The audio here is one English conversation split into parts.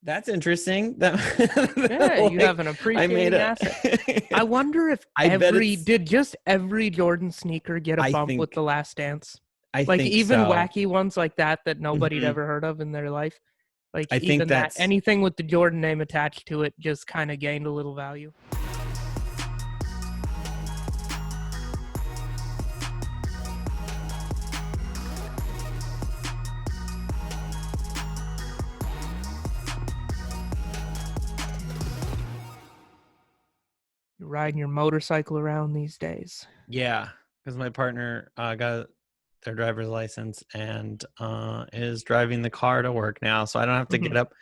That's interesting. Yeah, you have an I made appreciating a. asset. I wonder if I bet it's. did just every Jordan sneaker get a I bump with think. The Last Dance? I Like think even so. wacky ones like that nobody'd Mhm. ever heard of in their life. Like I think even that, that's anything with the Jordan name attached to it just kind of gained a little value. You're riding your motorcycle around these days. yeah, because my partner got their driver's license and is driving the car to work now, so I don't have to Mm-hmm. get up.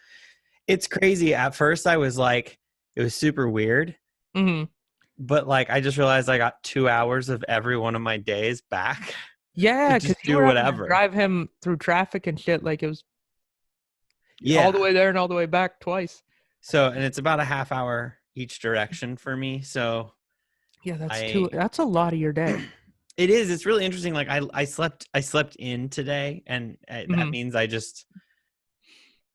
It's crazy. At first, I was like, it was super weird, Mm-hmm. but like I just realized I got 2 hours of every one of my days back to Yeah, because just you do were having to whatever. drive him through traffic and shit. Like it was all the Yeah. way there and all the way back twice. So, and it's about a half hour each direction for me. So Yeah, I, that's a lot of your day. it is, it's really interesting. Like I slept in today and that Mm-hmm. means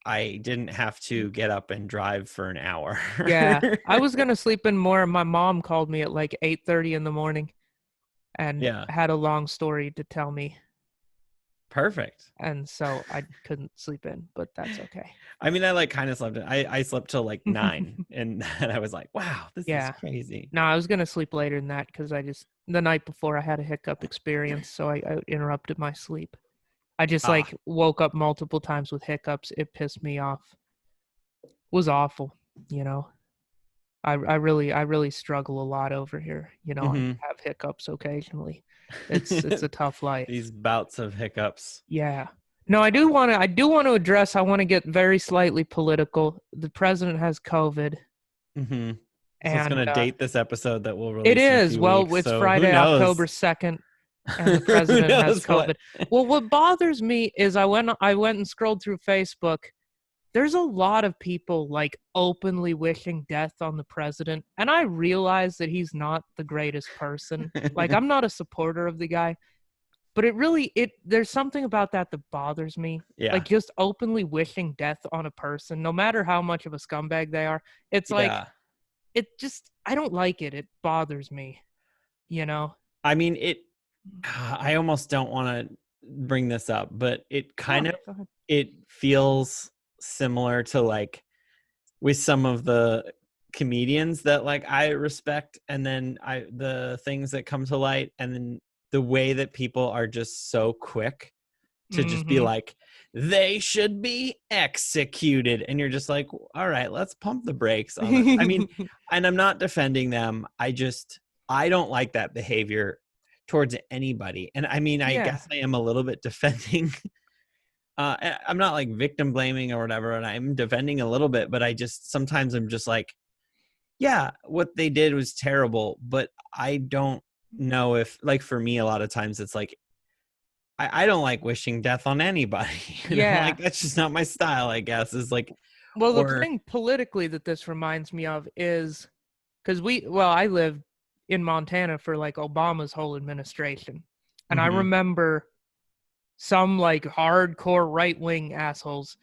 I didn't have to get up and drive for an hour. Yeah, I was gonna sleep in more. My mom called me at like 8:30 in the morning and Yeah. had a long story to tell me, Perfect. and so I couldn't sleep in, but that's okay. I mean, I like kind of slept in. I slept till like 9 and then I was like, wow, this is Yeah. crazy. No, I was gonna sleep later than that because I just the night before I had a hiccup experience, so I interrupted my sleep. I just Ah, like woke up multiple times with hiccups. It pissed me off. Was awful, you know. I really struggle a lot over here. You know, I hmm have hiccups occasionally. It's a tough life. these bouts of hiccups. Yeah. No, I do want to address, I want to get very slightly political. The president has COVID hmm So it's and going to date this episode that we'll it release in a is. few Well, weeks. it's So who Friday, October knows? 2nd, and the Who president has knows what? COVID. Well, what bothers me is I went and scrolled through Facebook. There's a lot of people like openly wishing death on the president, and I realize that he's not the greatest person. Like I'm not a supporter of the guy, but it there's something about that that bothers me. Yeah. Like just openly wishing death on a person, no matter how much of a scumbag they are. It's like Yeah. I don't like it. It bothers me, you know. I mean, I almost don't want to bring this up, but it kind No, of go ahead. it feels similar to like with some of the comedians that like I respect and then the things that come to light and then the way that people are just so quick to just be Mm-hmm. like they should be executed and you're just like all right, let's pump the brakes on this. I mean, and I'm not defending them. I don't like that behavior towards anybody. And I mean, I Yeah. guess I am a little bit defending I'm not like victim blaming or whatever, and I'm defending a little bit, but I just sometimes I'm just like, yeah, what they did was terrible, but I don't know if like for me a lot of times it's like I don't like wishing death on anybody. You know, Yeah. like that's just not my style, I guess. Is like Well, the or thing politically that this reminds me of is because I lived in Montana for like Obama's whole administration. And I mhm, remember some like hardcore right wing assholes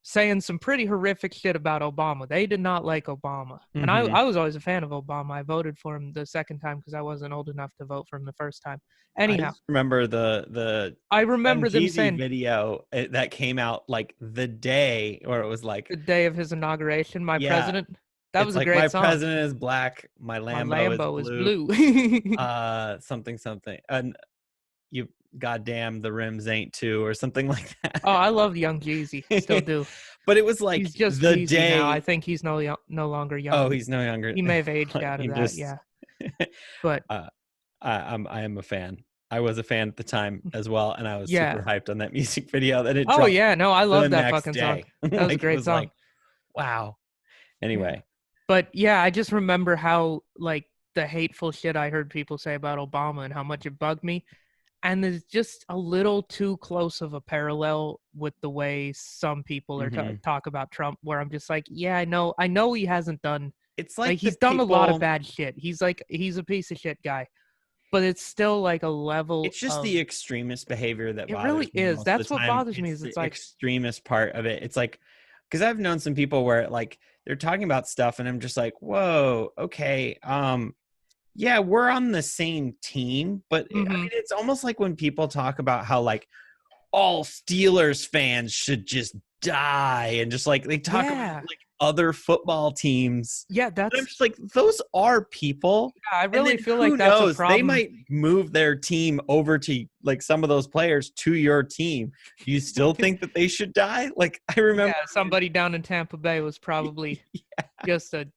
saying some pretty horrific shit about Obama. They did not like Obama. And mhm. I was always a fan of Obama. I voted for him the second time because I wasn't old enough to vote for him the first time. I Anyhow, just remember the I Young remember them Jeezy saying video that came out like the day, or it was like, the day of his inauguration, My yeah, President. That it's was a like my great song. president is black, my My Lambo is Lambo is blue, blue. something something, and you goddamn the rims ain't two or something like Oh, that. I love Young Jeezy. Still do. But it was He's like just the Jeezy now. I day. think he's no longer Oh, young. he's no younger. He may have aged out of He that. just Yeah, but uh, I am a fan. I was a fan at the time as well, and I was super yeah. hyped on that music video that it Oh dropped yeah. No, I the love that next fucking song. day. That was a Like it great was song. like, wow. Yeah. Anyway, But yeah, I just remember how like the hateful shit I heard people say about Obama and how much it bugged me. And there's just a little too close of a parallel with the way some people are hmm talk about Trump, where I'm just like, yeah, I know he hasn't done it's like like the he's done a lot of people. bad shit. He's a piece of shit guy, but it's still like a level It's just of the extremist behavior that it really bothers me is. most of the That's what time. bothers me It's is the it's like extremist part of it. It's like because I've known some people where like they're talking about stuff and I'm just like, whoa, okay. Yeah, we're on the same team, but I Mm-hmm. mean, it's almost like when people talk about how like all Steelers fans should just die and just like they talk about Yeah. like other football teams. Yeah, And I'm that's just like, those are people. I And then really feel like who that's a knows? They problem. might move their team over to like some of those players to your team. Do you still think that they should die? Like I remember Yeah, somebody down in Tampa Bay was probably just a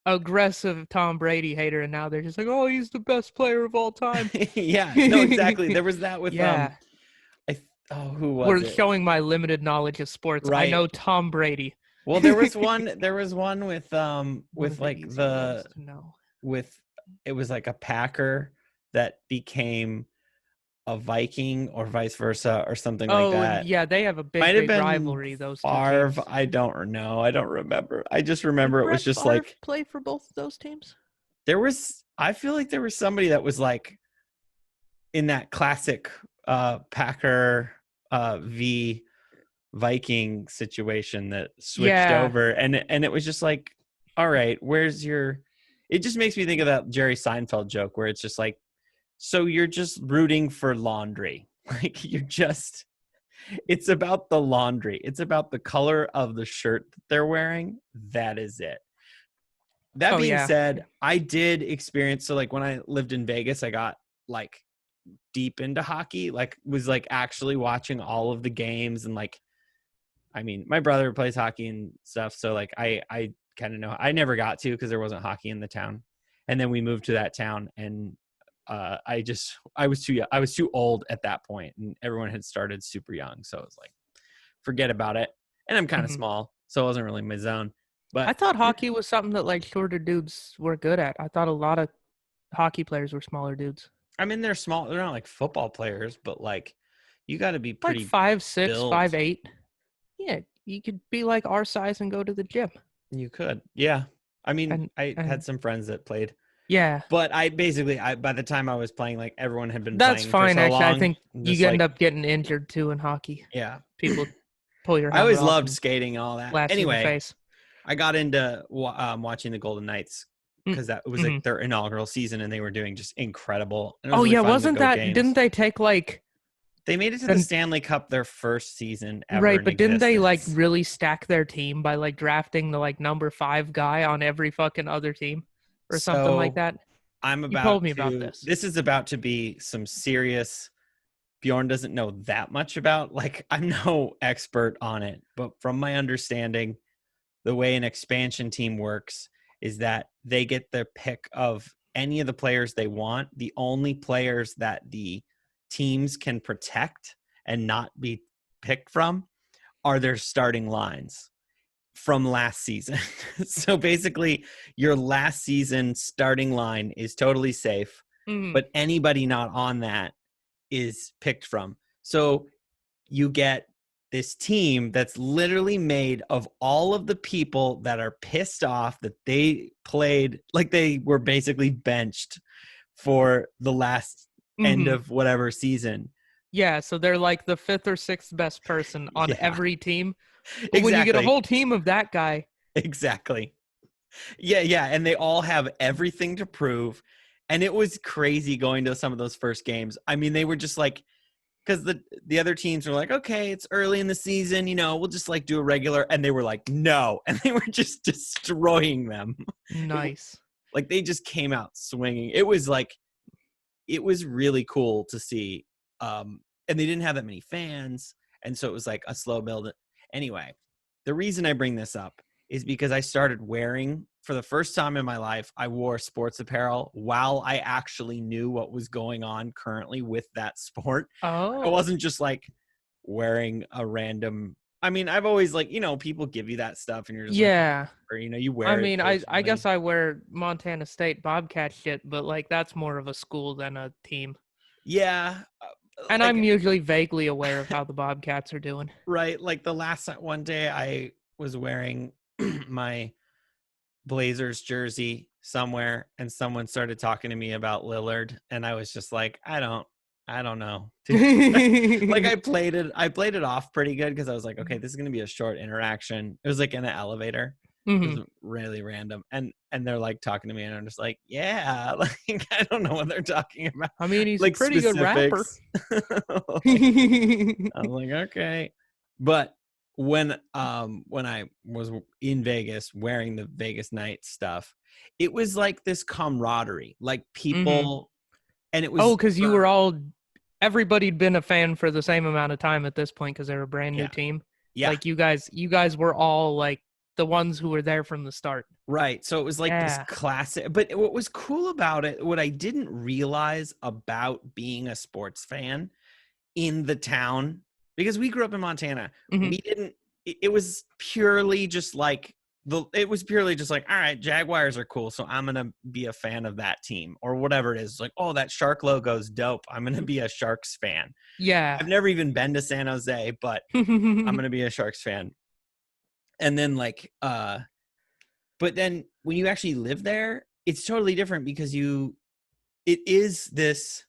aggressive Tom Brady hater, and now they're just like, "Oh, he's the best player of all time." yeah, no, exactly. There was that with Yeah, who was we're it? showing my limited knowledge of sports. I Right. know Tom Brady. Well, there was one One with of the like easier ones to know. with it was like a Packer that became a Viking or vice versa or something like Oh, and that. yeah, they have a big, Might have big been rivalry. Those two Favre. teams. I don't know. I don't remember. I just Did remember it was Brett just Favre like play for both of those teams? there was. I feel like there was somebody that was like in that classic Packer v Viking situation that switched Yeah. over, and it was just like, all right, where's your? It just makes me think of that Jerry Seinfeld joke where it's just like, so you're just rooting for laundry, like you're just. It's about the laundry. It's about the color of the shirt that they're wearing. That is it. That Oh being yeah. said, I did experience so like when I lived in Vegas, I got like deep into hockey, like was like actually watching all of the games and like I mean, my brother plays hockey and stuff, so like I kind of know. I never got to because there wasn't hockey in the town, and then we moved to that town, and I was too young. I was too old at that point, and everyone had started super young, so it was like forget about it. And I'm kind of Mhm. small, so it wasn't really my zone. I But thought hockey was something that like shorter dudes were good at. I thought a lot of hockey players were smaller dudes. I mean, they're small. They're not like football players, but like you got to be Like pretty 5'6", built. 5'8". Yeah, you could be like our size and go to the gym. You could, yeah. I mean, And I had and some friends that played. yeah, But I basically, by the time I was playing, like everyone had been that's playing for fine so actually. I long, think just you end like, up getting injured too in hockey. yeah. People pull your I helmet always off loved and skating and all that. blast you in the Anyway, face. I got into watching the Golden Knights Mm, because that was like mhm. their inaugural season and they were doing just incredible. And it was Oh really yeah, fun to wasn't go that? Didn't games. they take like They made it to the then Stanley Cup their first season ever right? in But didn't they like existence. really stack their team by like drafting the like number 5 guy on every fucking other team or something like So that? I'm You told about me about to, this. this is about to be some serious Bjorn doesn't know that much about. Like, I'm no expert on it, but from my understanding, the way an expansion team works is that they get their pick of any of the players they want. The only players that the teams can protect and not be picked from are their starting lines from last season. So basically, your last season starting line is totally safe, Mm, but anybody not on that is picked from. So you get this team that's literally made of all of the people that are pissed off that they played like they were basically benched for the last end hmm. of whatever season. Yeah, so they're like the 5th or 6th best person on Yeah, every team. But when you get a exactly. whole team of that guy, Exactly. Yeah, yeah. And they all have everything to prove. And it was crazy going to some of those first games. I mean, they were just like, because the other teams were like, okay, it's early in the season, we'll just like do a regular, and they were like, no, and they were just destroying them. It, nice. like they just came out swinging. It was like it was really cool to see, and they didn't have that many fans, and so it was like a slow build. Anyway, the reason I bring this up is because I started wearing for the first time in my life. I wore sports apparel while I actually knew what was going on currently with that sport. I Oh. wasn't just like wearing a random. I mean, I've always like, people give you that stuff and you're just like, Yeah. or, you I wear it mean, I guess occasionally. I wear Montana State Bobcat shit, but like that's more of a school than a team. Yeah. And I'm Like, usually vaguely aware of how the Bobcats are doing. right. Like the last one day I was wearing my Blazers jersey somewhere and someone started talking to me about Lillard. And I was just like, I don't know. Like I played it off pretty good because I was like, okay, this is gonna be a short interaction. It was like in an elevator. It Mhm. was really random. And they're like talking to me and I'm just like, yeah, like I don't know what they're talking about. I mean, he's a Like pretty good rapper. specifics. Like, I was like, okay. But when I was in Vegas wearing the Vegas night stuff, it was like this camaraderie. Like Mhm. people and it Oh, was because you were all everybody'd been a fan for the same amount of time at this point because they're a brand new yeah. team. Yeah. Like you guys were all like the ones who were there from the start. Right. So it was like this Yeah. classic, but what was cool about it, what I didn't realize about being a sports fan in the town, because we grew up in Montana, Mhm. we didn't, it was purely just like, it was purely just like, all right, Jaguars are cool. So I'm going to be a fan of that team or whatever it is. Like, oh, that shark logo is dope. I'm going to be a Sharks fan. Yeah. I've never even been to San Jose, but I'm going to be a Sharks fan. And then like, but then when you actually live there, it's totally different because it is this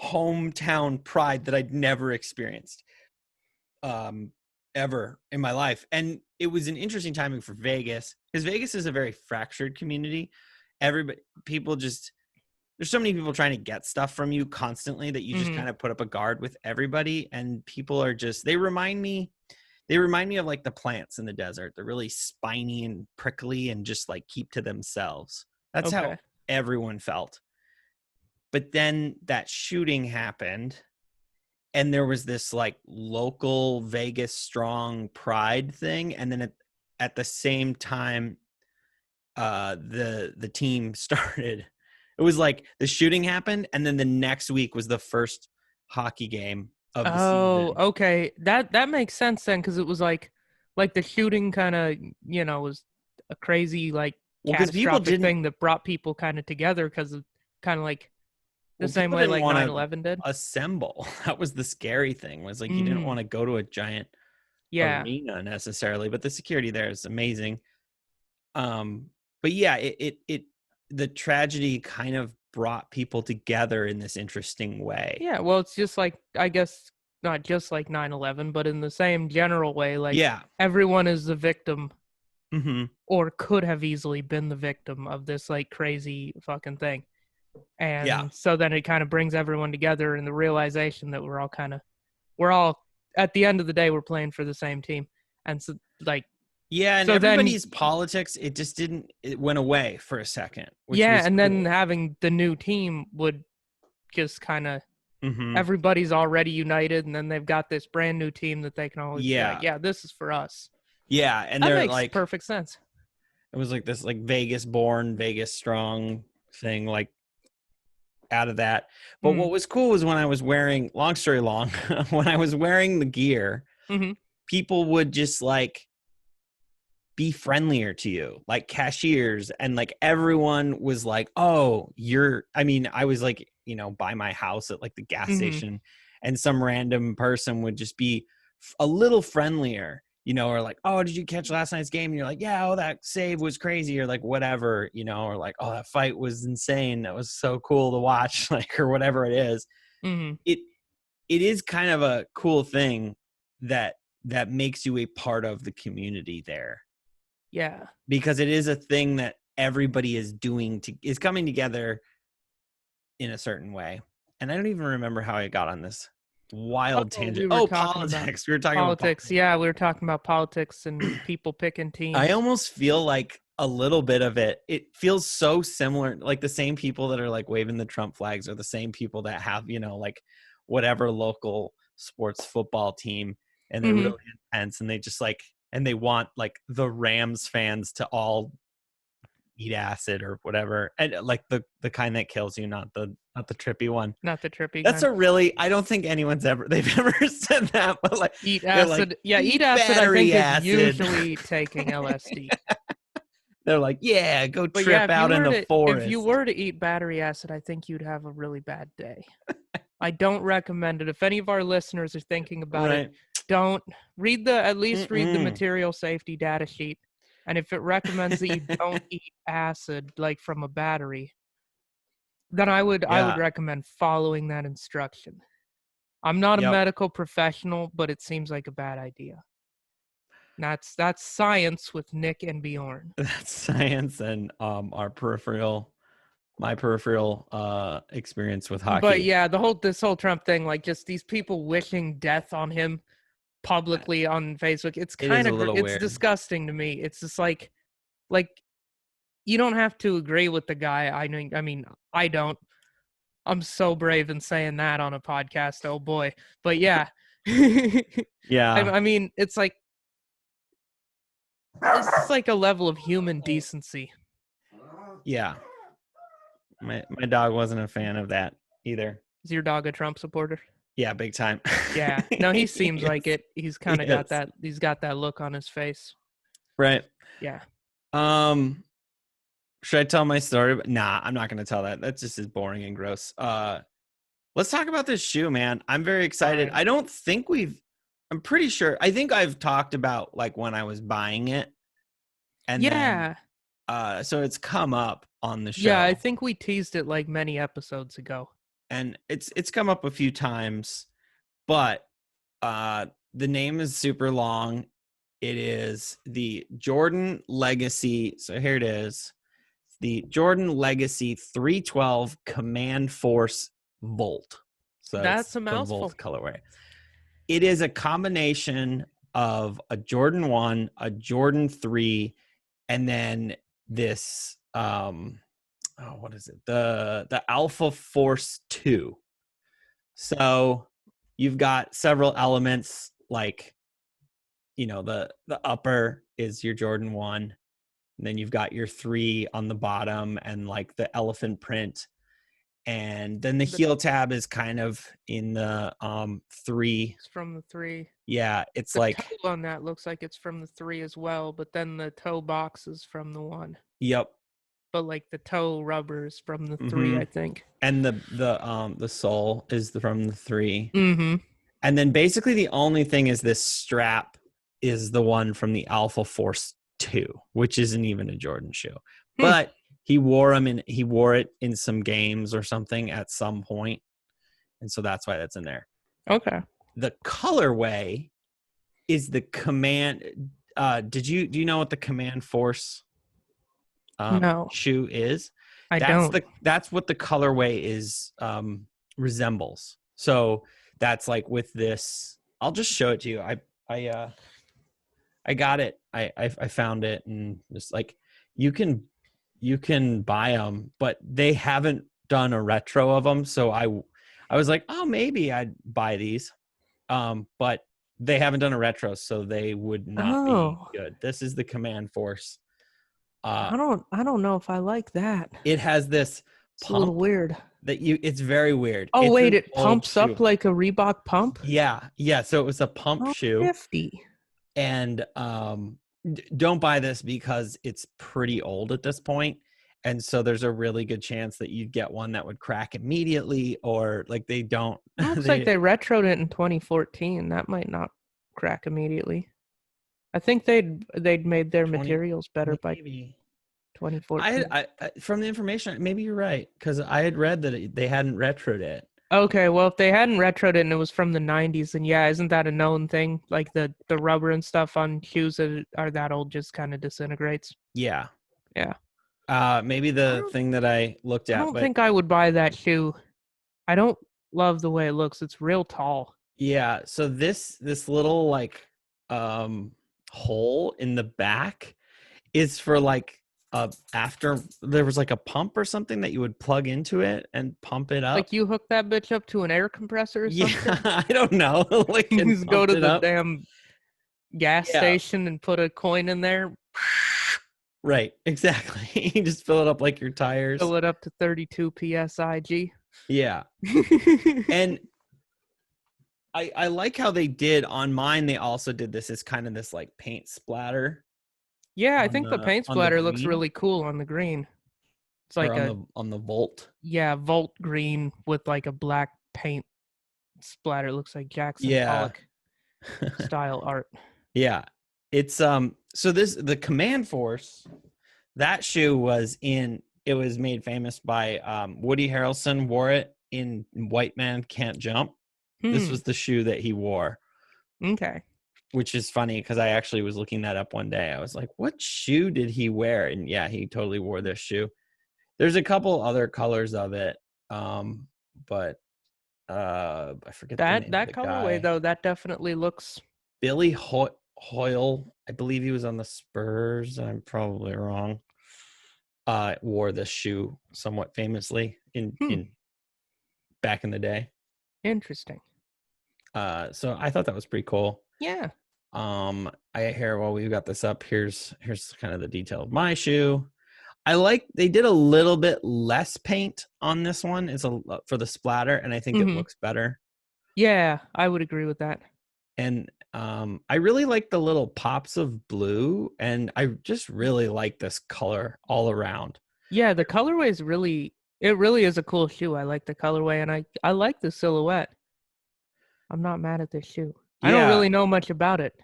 hometown pride that I'd never experienced ever in my life. And it was an interesting timing for Vegas because Vegas is a very fractured community. Everybody, people just, there's so many people trying to get stuff from you constantly that you just Mhm. kind of put up a guard with everybody. And people are just, they remind me of like the plants in the desert. They're really spiny and prickly and just like keep to themselves. That's how Okay. everyone felt. But then that shooting happened and there was this like local Vegas strong pride thing. And then at the same time, the team started. It was like the shooting happened and then the next week was the first hockey game of the Oh, season. okay. That makes sense then, because it was like the shooting kind of was a crazy like Well, because people catastrophic didn't thing that brought people kind of together because of kind of like the Well, same people way didn't like want to 9/11 did. assemble. That was the scary thing, was like you didn't Mm, want to go to a giant yeah. arena necessarily, but the security there is amazing. Um, but yeah, it the tragedy kind of brought people together in this interesting way. Yeah, well, it's just like I guess not just like 9/11, but in the same general way, like Yeah. everyone is the victim Hmm. or could have easily been the victim of this like crazy fucking thing. Yeah. And so then it kind of brings everyone together in the realization that we're all at the end of the day we're playing for the same team. And so like Yeah, and so then everybody's politics, it went away for a second, which yeah, was and then cool. having the new team would just kind of Hmm. everybody's already united and then they've got this brand new team that they can always be like, Yeah. yeah, this is for us. Yeah, and That they're makes like perfect sense. it was like this like Vegas born, Vegas strong thing, like out of that. But Mm, what was cool was when I was wearing, long story long, when I was wearing the gear, mm-hmm, people would just like be friendlier to you, like cashiers, and like everyone was like, oh, I was like, by my house at like the gas mm-hmm, station, and some random person would just be a little friendlier, or like, oh, did you catch last night's game? And you're like, yeah, oh, that save was crazy, or like whatever, or like, oh, that fight was insane. That was so cool to watch, like, or whatever it is. mm-hmm. It it is kind of a cool thing that makes you a part of the community there, Yeah. because it is a thing that everybody is coming together in a certain way. And I don't even remember how I got on this wild Oh, tangent. we were Oh, talking about politics. We were talking about politics. politics. Yeah, we were talking about politics and people picking I teams. almost feel like a little bit of it feels so similar. Like the same people that are like waving the Trump flags are the same people that have, like whatever local sports football team, and they're Mm-hmm. really intense, and they just like, and they want like the Rams fans to all eat acid or whatever, and like the kind that kills you, not the trippy one. Not the trippy That's kind. I don't think they've ever said that, but like Eat they're like, acid. Yeah, eat eat acid I think battery is acid. usually taking LSD. They're like, yeah, go But yeah, trip out in the if you forest. were to eat battery acid, I think you'd have a really bad day. I don't recommend it. If any of our listeners are thinking about it, Right. don't at least read the Mm-mm. material safety data sheet. And if it recommends that you don't eat acid like from a battery, then I would Yeah. recommend following that instruction. I'm not a Yep. medical professional, but it seems like a bad idea. That's science with Nick and Bjorn. That's science and my peripheral experience with But hockey. yeah, this whole Trump thing, like just these people wishing death on him publicly on Facebook, it's It is kind a of little it's weird. disgusting to me. It's just like you don't have to agree with the guy. I mean, I don't. I'm so brave in saying that on a podcast. Oh boy. But yeah. Yeah. I mean, it's like a level of human decency. Yeah. My dog wasn't a fan of that either. Is your dog a Trump supporter? Yeah, big time. Yeah. No, he seems like Yes, it. He's kind of got yes. that. He's got that look on his face. Right. Yeah. Should I tell my story? Nah, I'm not gonna tell that. That's just as boring and gross. Let's talk about this shoe, man. I'm very excited. Fine. I'm pretty sure. I think I've talked about like when I was buying it, and then Yeah. so it's come up on the Yeah, I show, think we teased it like many episodes ago. and it's come up a few times, but the name is super long. It is the Jordan Legacy. So here it is. The Jordan Legacy 312 Command Force Volt. So That's it's a the Volt mouthful. colorway. It is a combination of a Jordan 1, a Jordan 3, and then this what is it? The Alpha Force 2. So you've got several elements like the upper is your Jordan 1, and then you've got your 3 on the bottom and like the elephant print, and then the The- heel tab is kind of in the 3. It's from the 3. Yeah, it's The like, toe on that looks like it's from the 3 as well, but then the toe box is from the 1. yep. But like the toe rubber is from the 3, Mm-hmm. I think. And the sole is from the 3. Mm-hmm. And then basically the only thing is this strap is the one from the Alpha Force 2, which isn't even a Jordan shoe. But he wore it in some games or something at some point. And so that's why that's in there. Okay. The colorway is the Command. Do you know what the Command Force No, shoe is? I don't. That's what the colorway is resembles. So that's like with this. I'll just show it to you. I got it. I found it, and just like you can buy them, but they haven't done a retro of them. So I was like, oh, maybe I'd buy these, but they haven't done a retro, so they would not be good. This is the Command Force. I don't know if I like that. It has this It's a little pump weird. it's very weird. Oh It's wait, an it old pumps shoe. up like a Reebok pump? Yeah. So it was a pump Oh, shoe, nifty. and don't buy this because it's pretty old at this point. And so there's a really good chance that you'd get one that would crack immediately, or like they don't. It looks like they retroed it in 2014. That might not crack immediately. I think they'd made their 20 materials better by maybe. 2014. I from the information, maybe you're right, because I had read that they hadn't retroed it. Okay, well, if they hadn't retroed it and it was from the 90s, then yeah, isn't that a known thing? Like the rubber and stuff on shoes that are that old just kind of disintegrates. Yeah. Yeah. Maybe the thing that I looked I at, don't but think I would buy that shoe. I don't love the way it looks. It's real tall. yeah. So this little like hole in the back is for like after there was like a pump or something that you would plug into it and pump it up. Like you hook that bitch up to an air compressor or something? Yeah, I don't know. Like You and just go to pumped it the up. damn gas Yeah. station and put a coin in there, Right, exactly. You just fill it up like your tires. fill it up to 32 psig. Yeah. And I like how they did on mine. They also did this as kind of this like paint splatter. Yeah, I on think the paint on the splatter looks green, really cool on the green. It's like or on the Volt. yeah, Volt green with like a black paint splatter. It looks like Jackson Yeah. Pollock style art. Yeah. It's so the Command Force, that shoe was in it was made famous by Woody Harrelson wore it in White Man Can't Jump. This was the shoe that he wore. Okay. Which is funny because I actually was looking that up one day. I was like, what shoe did he wear? And yeah, he totally wore this shoe. There's a couple other colors of it. But I forget the name of That the colorway guy. though, that definitely looks. Billy Hoyle, I believe he was on the Spurs. I'm probably wrong. Wore this shoe somewhat famously in back in the day. Interesting. So I thought that was pretty cool. Yeah. While we've got this up, here's kind of the detail of my shoe. I like they did a little bit less paint on this one. It's for the splatter, and I think it looks better. Yeah, I would agree with that. And I really like the little pops of blue, and I just really like this color all around. Yeah, the colorway is it really is a cool shoe. I like the colorway, and I like the silhouette. I'm not mad at this shoe. I don't Yeah. really know much about it,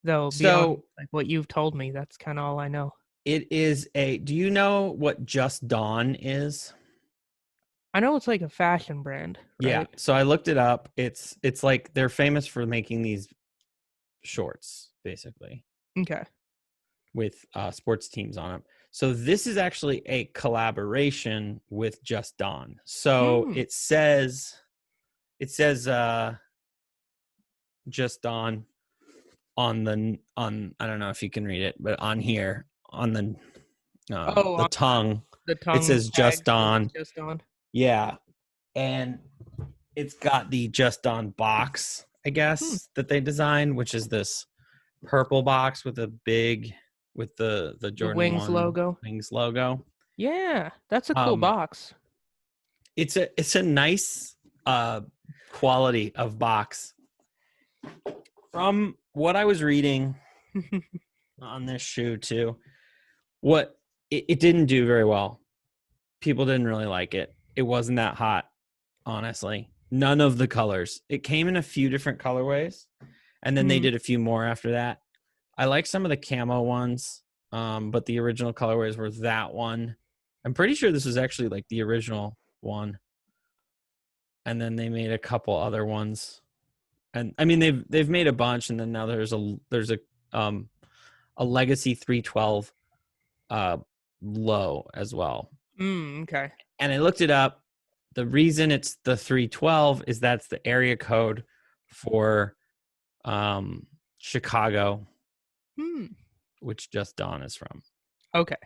though, beyond So like what you've told me. That's kind of all I know. it is do you know what Just Dawn is? I know it's like a fashion brand, Yeah. right? So I looked it up. It's like they're famous for making these shorts, basically, Okay. with sports teams on them. So this is actually a collaboration with Just Dawn. So it says Just Dawn on I don't know if you can read it, but on here on the tongue, The it tongue says tag Just Dawn. Just Dawn. Yeah. And it's got the Just Dawn box, I guess, that they designed, which is this purple box with the Jordan Wings 1 logo. Wings logo. Yeah, that's a cool box. It's a nice quality of box. From what I was reading on this shoe too, it didn't do very well. People didn't really like it. It wasn't that hot, honestly. None of the colors. It came in a few different colorways, and then they did a few more after that. I like some of the camo ones, but the original colorways were that one. I'm pretty sure this was actually like the original one, and then they made a couple other ones. And I mean they've made a bunch, and then now there's a Legacy 312 low as well. Okay. And I looked it up. The reason it's the 312 is that's the area code for Chicago, which Just Dawn is from. Okay.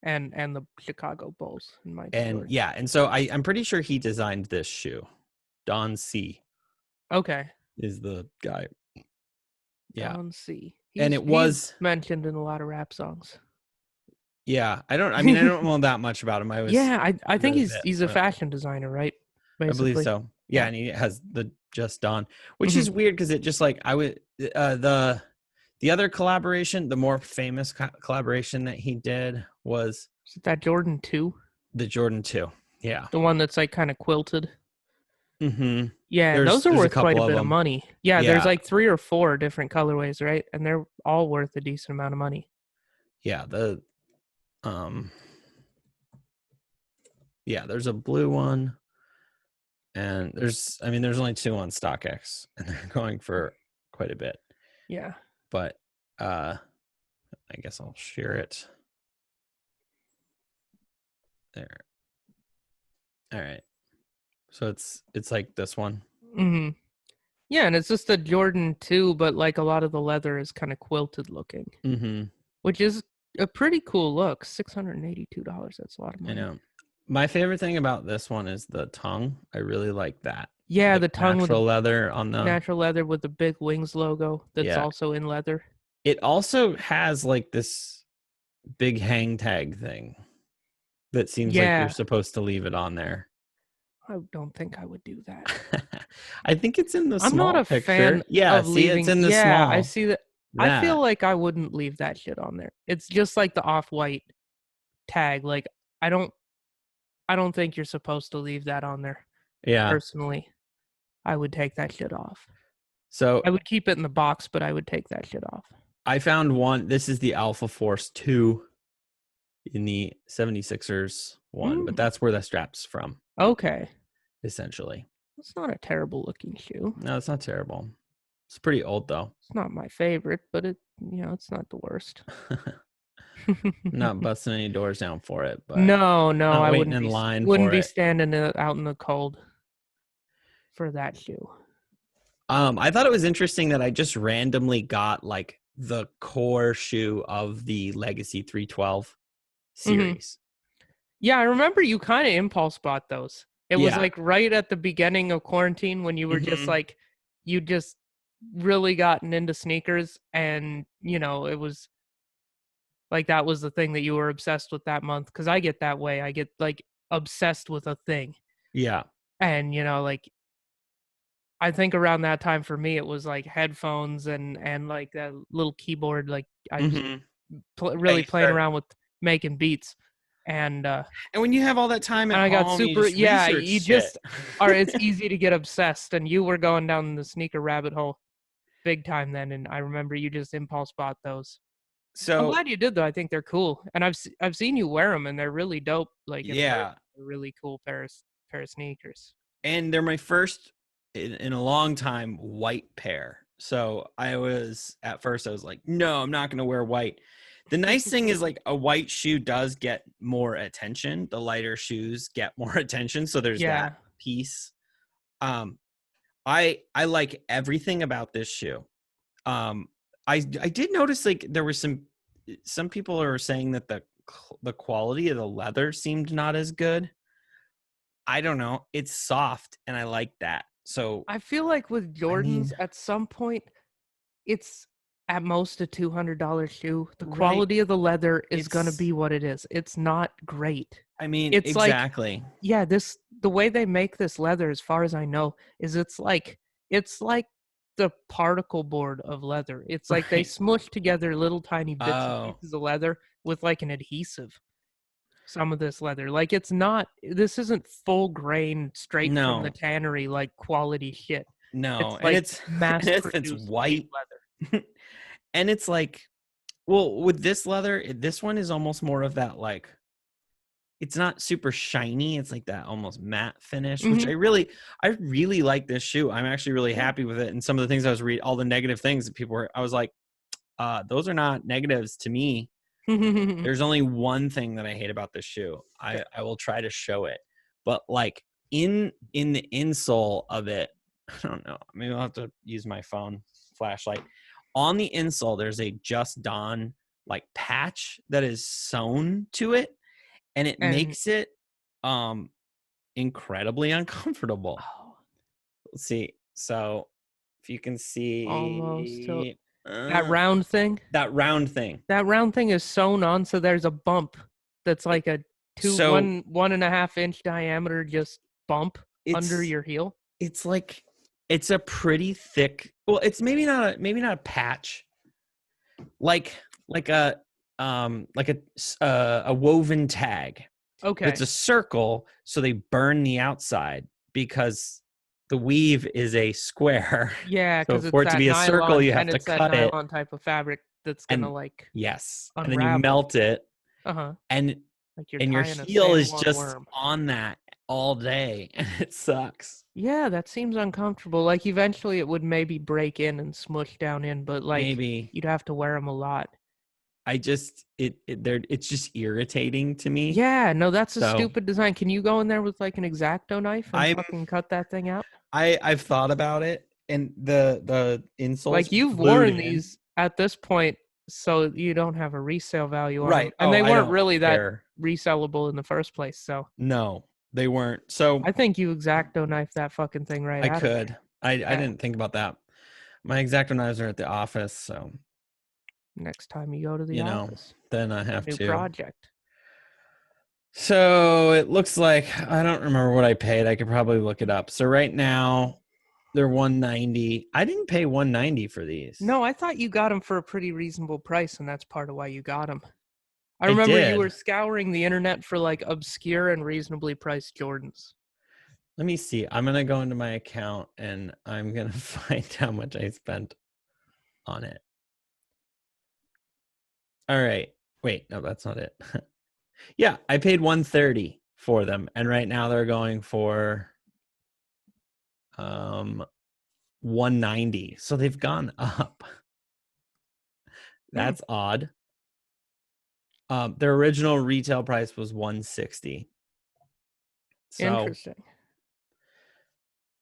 And the Chicago Bulls in my And story. yeah, and so I'm pretty sure he designed this shoe. Don C. Okay. Is the guy. Yeah. Don C. And it was he's mentioned in a lot of rap songs. Yeah, I don't know that much about him. I think he's a fashion designer, right? Basically. I believe so. Yeah, and he has the Just Dawn, which is weird because it just like the other collaboration, the more famous collaboration that he did was that Jordan 2? The Jordan 2. Yeah. The one that's like kind of quilted. Mm-hmm. Yeah, those are worth quite a bit of money. Yeah, there's like 3 or 4 different colorways, right? And they're all worth a decent amount of money. Yeah, there's a blue one, and there's only 2 on StockX, and they're going for quite a bit. Yeah. But I guess I'll share it. There. All right. So it's like this one. Mm-hmm. Yeah, and it's just a Jordan 2, but like a lot of the leather is kind of quilted looking. Mm-hmm. Which is a pretty cool look. $682. That's a lot of money. I know. My favorite thing about this one is the tongue. I really like that. Yeah, like the tongue natural leather on the natural leather with the big Wings logo that's also in leather. It also has like this big hang tag thing that seems like you're supposed to leave it on there. I don't think I would do that. I think it's in the small I'm not a picture. fan of leaving. It's in the small. I see that. I feel like I wouldn't leave that shit on there. It's just like the off-white tag. Like I don't think you're supposed to leave that on there. Yeah. Personally, I would take that shit off. So I would keep it in the box, but I would take that shit off. I found one. This is the Alpha Force 2. in the 76ers one, but that's where the strap's from, Okay. essentially. It's not a terrible looking shoe. No, it's not terrible. It's pretty old though. It's not my favorite, but it's not the worst. Not busting any doors down for it, but No, not I waiting in line wouldn't for be it. standing out in the cold for that shoe. I thought it was interesting that I just randomly got like the core shoe of the Legacy 312 series. Yeah, I remember you kind of impulse bought those. It was Yeah. like right at the beginning of quarantine when you were just like, you just really gotten into sneakers, and it was like that was the thing that you were obsessed with that month. Because I get that way. I get like obsessed with a thing, Yeah. and like I think around that time for me it was like headphones and like that little keyboard. Like I was Yeah, really you playing start. around with making beats, and And when you have all that time at I got home, you super, just yeah, research you shit. just are, it's easy to get obsessed, and you were going down the sneaker rabbit hole big time then, and I remember you just impulse bought those. I'm So, glad you did though. I think they're cool, and I've seen you wear them, and they're really dope. Like in person, yeah. they're a really cool pair of sneakers. And they're my first in a long time white pair. So I was at first I was like, no, I'm not going to wear white. The nice thing is like a white shoe does get more attention. The lighter shoes get more attention. So there's Yeah, that piece. Um, I like everything about this shoe. I did notice like there were some people are saying that the quality of the leather seemed not as good. I don't know. It's soft and I like that. So I feel like with I Jordans, mean, at some point, it's at most a $200 shoe. The right. quality of the leather is gonna It's be what it is. It's not great. I mean, It's like, exactly. yeah, the way they make this leather, as far as I know, is it's like the particle board of leather. It's like they Right. smush together little tiny bits and Oh, pieces of leather with like an adhesive. Some of this leather, like this isn't full grain straight from the no. tannery like quality shit. No. It's And like it's mass and it's produced fake white. leather. And it's like, well, with this leather, this one is almost more of that like it's not super shiny. It's like that almost matte finish, which Hmm. I really like this shoe. I'm actually really Yeah. happy with it. And some of the things I was reading, all the negative things that people were, I was like, those are not negatives to me. There's only one thing that I hate about this shoe. I will try to show it, but like in the insole of it, I don't know. Maybe I'll have to use my phone flashlight. On the insole, there's a Just Don like patch that is sewn to it, and it And makes it um incredibly uncomfortable. oh, Let's see. So if you can almost to see that round thing. that round thing. That round thing is sewn on, so there's a bump that's It, like a so 1.5 inch diameter just bump under it's your heel. it's like it's a pretty thick, well, it's maybe not a patch, like like a a woven tag, but it's Okay. a circle, so they burn the outside because the weave is a square. Yeah, So because for it's it to that be a circle, nylon, you have and to it's that cut it, nylon type of fabric that's gonna and like yes, and then you unravel. melt it, Uh-huh. and Like you're your tying a heel San is Juan just worm. on that all day, and it sucks. Yeah, that seems uncomfortable. Like eventually it would maybe break in and smush down in, but like Maybe you'd have to wear them a lot. I just it's just irritating to me. Yeah, no, that's a So stupid design. Can you go in there with like an X-Acto knife and I'm fucking cut that thing out? I've thought about it, and the insoles Like you've glued worn in. these at this point, so you don't have a resale value on them, Right. and Oh, they I weren't don't really that care. resellable in the first place. So No, they weren't. So I think you X-Acto knife that fucking thing right I out of there. could. I Yeah. didn't think about that. My X-Acto knives are at the office, so Next time you go to the you know, office, then I a have new to. project. So it looks like I don't remember what I paid. I could probably look it up. So right now they're 190. I didn't pay 190 for these. No, I thought you got them for a pretty reasonable price, and that's part of why you got them. I I remember you were did. scouring the internet for like obscure and reasonably priced Jordans. Let me see. I'm gonna go into my account and I'm gonna find how much I spent on it. All right. Wait, no, that's not it. Yeah, I paid $130 for them, and right now they're going for $190. So they've gone up. That's odd. Their original retail price was $160. So Interesting.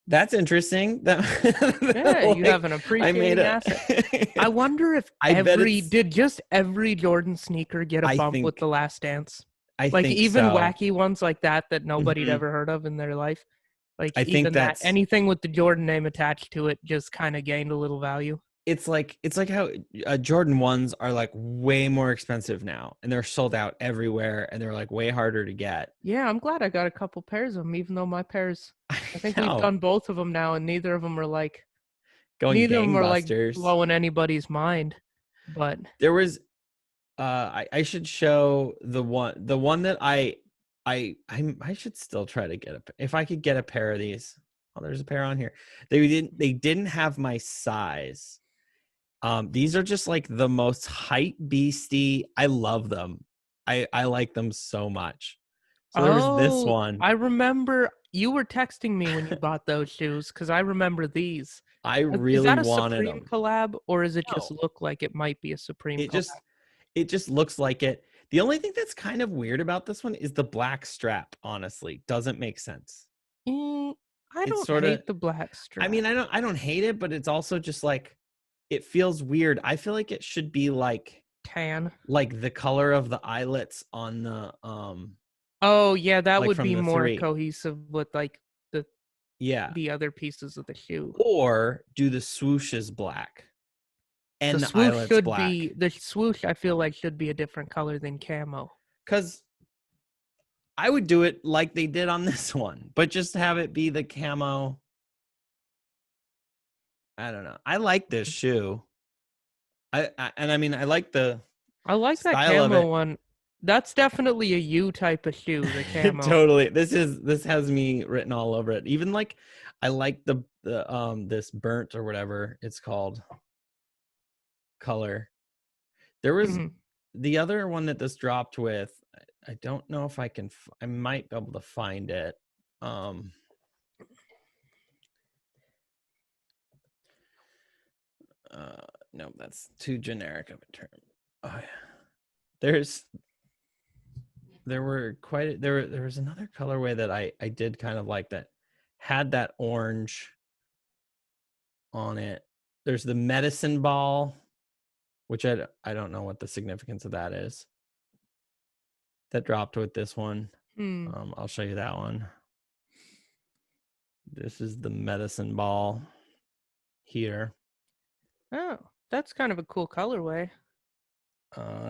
that's interesting. Yeah, you have an I made appreciating a. asset. I wonder if I bet it's. did just every Jordan sneaker get a I bump with think. The Last Dance? I Like think even so. wacky ones like that nobody'd Mhm. ever heard of in their life. Like I think even that that's. anything with the Jordan name attached to it just kind of gained a little value. It's like how Jordan 1s are like way more expensive now, and they're sold out everywhere, and they're like way harder to get. Yeah, I'm glad I got a couple pairs of them, even though my pairs, I I think we've know, done both of them now, and going neither of them are like gangbusters. blowing anybody's mind. But There was I should show the one that I should still try to get if I could get a pair of these. Oh, there's a pair on here. They didn't have my size. These are just like the most hype beastie. I love them. I like them so much. So there was this oh, one. I remember you were texting me when you bought those shoes because I remember these. I Is really that a wanted Supreme them. collab or does it just No, look like it might be a Supreme it collab? just it just looks like it. The only thing that's kind of weird about this one is the black strap, honestly. Doesn't make sense. Mm, I It's don't sort of hate the black I strap. mean, I don't hate it, but it's also just like it feels weird. I feel like it should be Tan. like the color of the eyelets on Oh yeah, that like would from be the more 3. cohesive with like the Yeah. the other pieces of the shoe. Or do the swooshes black and the eyelets black. The swoosh I feel like should be a different color than camo. Cuz I would do it like they did on this one, but just have it be the camo. I don't know. I like this shoe. And I mean I like the I like that style of camo it. one. That's definitely a U type of shoe, the camo. Totally. This has me written all over it. Even like I like the this burnt or whatever it's called color. There was Mhm. the other one that this dropped with. I don't know if I might be able to find it. No, that's too generic of a term. Oh, yeah. There's there were quite there was another colorway that I did kind of like that had that orange on it. There's the medicine ball, which I don't know what the significance of that is. That dropped with this one. Hmm. I'll show you that one. This is the medicine ball here. Oh, that's kind of a cool colorway.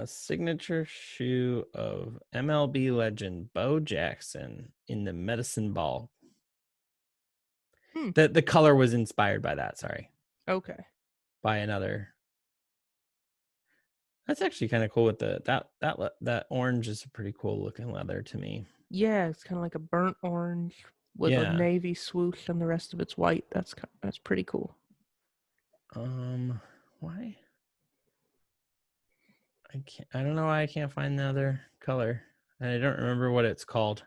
Signature shoe of MLB legend Bo Jackson in the medicine ball. Hmm. The color was inspired by that. Sorry, Okay. by another. That's actually kind of cool with that orange is a pretty cool looking leather to me. Yeah, it's kind of like a burnt orange with a Yeah. navy swoosh and the rest of it's white. That's pretty cool. Why? I don't know why I can't find the other color. And I don't remember what it's called.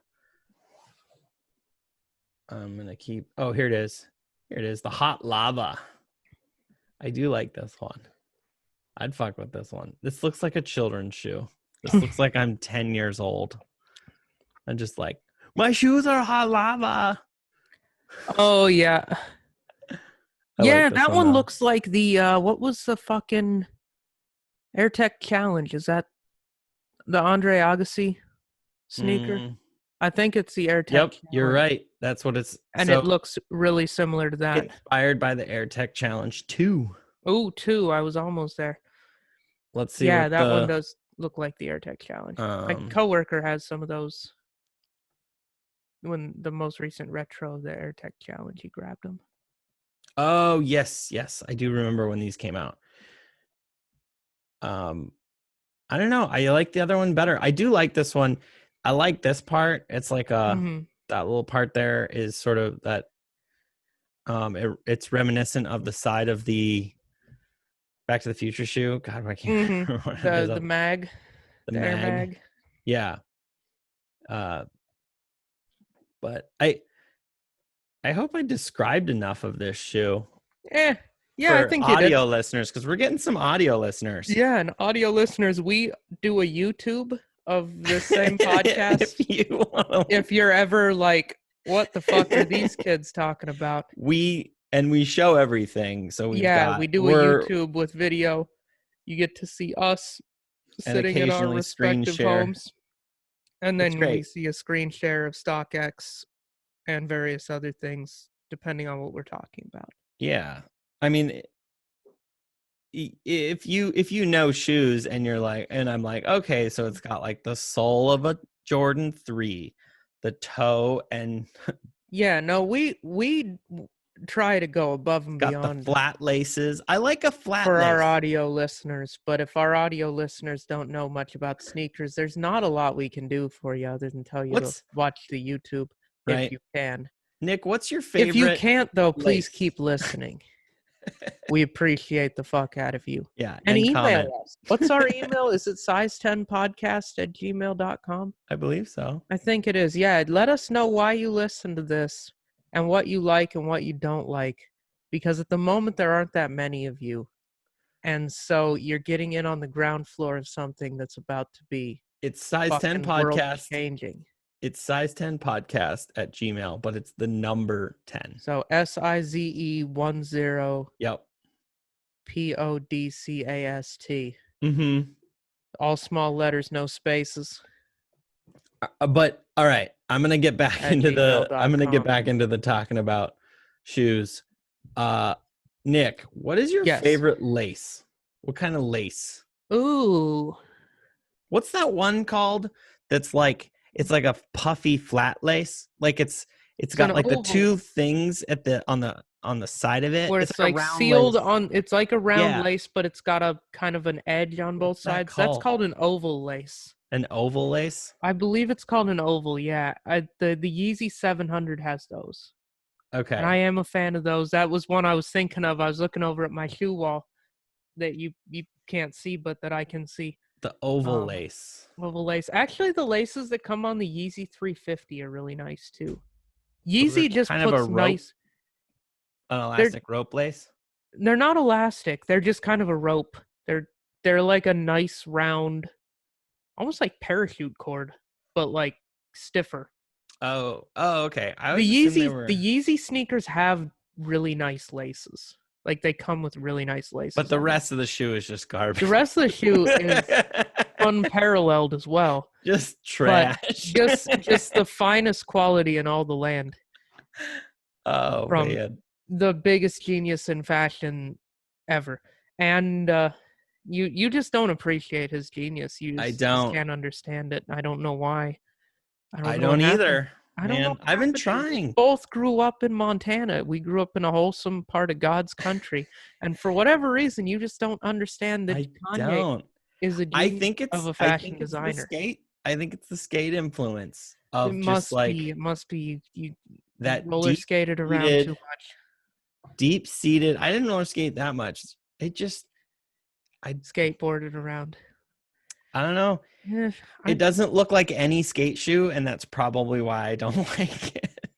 I'm gonna keep here it is. Here it is. The hot lava. I do like this one. I'd fuck with this one. This looks like a children's shoe. This looks like I'm 10 years old. I'm just like, my shoes are hot lava. Oh yeah. I like Yeah, this that one one though. looks like the what was the fucking AirTech Challenge? Is that the Andre Agassi sneaker? Mm, I think it's the AirTech yep, you're Challenge. right. That's what it's And it so looks really similar to that. inspired by the AirTech Challenge 2. Oh, two. I was almost there. Let's see Yeah, what that one the does look like the AirTech Challenge. My um coworker has some of those. When the most recent retro of the AirTech Challenge, he grabbed them. oh yes, I do remember when these came out. I don't know. I like the other one better. I do like this one. I like this part. It's like Mm-hmm. that little part there is sort of that it's reminiscent of the side of the Back to the Future shoe. God, I can't Mm-hmm. remember what it is. The mag, The the Air mag. Mag. Yeah. But I hope I described enough of this shoe Yeah, I for think you did. audio listeners, because we're getting some audio listeners. Yeah, and audio listeners, we do a YouTube of this same podcast. If you want to, If you're ever like, what the fuck are these kids talking about? we show everything. So we do a YouTube with video. You get to see us and sitting in our occasionally screen respective share. homes. And It's then we great. see a screen share of StockX and various other things, depending on what we're talking about. Yeah. I mean, if you know shoes and you're like, and I'm like, okay, so it's got like the sole of a Jordan 3, the toe, and Yeah, no, we try to go above and got the beyond flat laces. I like a flat for lace. our audio listeners, but if our audio listeners don't know much about sneakers, there's not a lot we can do for you other than tell you to watch the YouTube if you can. Nick, what's your favorite? If you can't, though, please lace? keep listening. We appreciate the fuck out of you. Yeah, and email comment. us. What's our email? Is it size10podcast@gmail.com? I believe so. I think it is. Yeah, let us know why you listen to this and what you like and what you don't like. Because at the moment, there aren't that many of you. And so you're getting in on the ground floor of something that's about to be It's size 10 podcast. Changing. It's size 10 podcast at Gmail, but it's the number 10. So SIZE10. Yep. PODCAST. Mm-hmm. All small letters, no spaces. But all right, I'm gonna get back into the talking about shoes. Nick, what is your favorite lace? What kind of lace? Ooh. What's that one called? That's like it's like a puffy flat lace. Like it's got like the two things at the on the side of it. Where it's like sealed lace. On it's like a round lace, but it's got a kind of an edge on both sides. That's called an oval lace. An oval lace? I believe it's called an oval, yeah. The Yeezy 700 has those. Okay. And I am a fan of those. That was one I was thinking of. I was looking over at my shoe wall that you can't see, but that I can see. The oval lace. Oval lace. Actually, the laces that come on the Yeezy 350 are really nice, too. Yeezy just kind puts of a rope, nice... An elastic rope lace? They're not elastic. They're just kind of a rope. They're like a nice round... almost like parachute cord, but like stiffer. Oh, okay. The Yeezy sneakers have really nice laces. Like they come with really nice laces. But the rest of the shoe is just garbage. The rest of the shoe is unparalleled as well. Just trash. Just the finest quality in all the land. Oh, from man. The biggest genius in fashion ever. And you just don't appreciate his genius. I just can't understand it. I don't know why. I don't either. I've been trying. We both grew up in Montana. We grew up in a wholesome part of God's country. And for whatever reason, you just don't understand that Kanye is a genius of a fashion designer. I think it's the skate influence of it just it must be you that roller skated around too much. Deep seated. I didn't roller skate that much. I skateboarded around. I don't know. Yeah, it doesn't look like any skate shoe, and that's probably why I don't like it.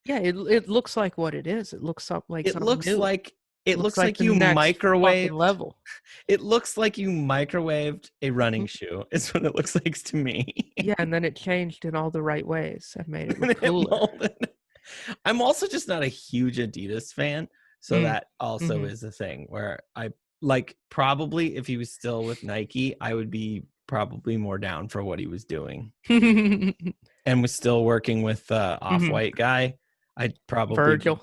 Yeah, it looks like what it is. It looks up like it looks new. like it looks like you microwaved level. It looks like you microwaved a running shoe. Is what it looks like to me. Yeah, and then it changed in all the right ways and made it look cooler. I'm also just not a huge Adidas fan, so that also is a thing where I like probably if he was still with Nike, I would be probably more down for what he was doing. And was still working with Off-White guy, I'd probably Virgil. Be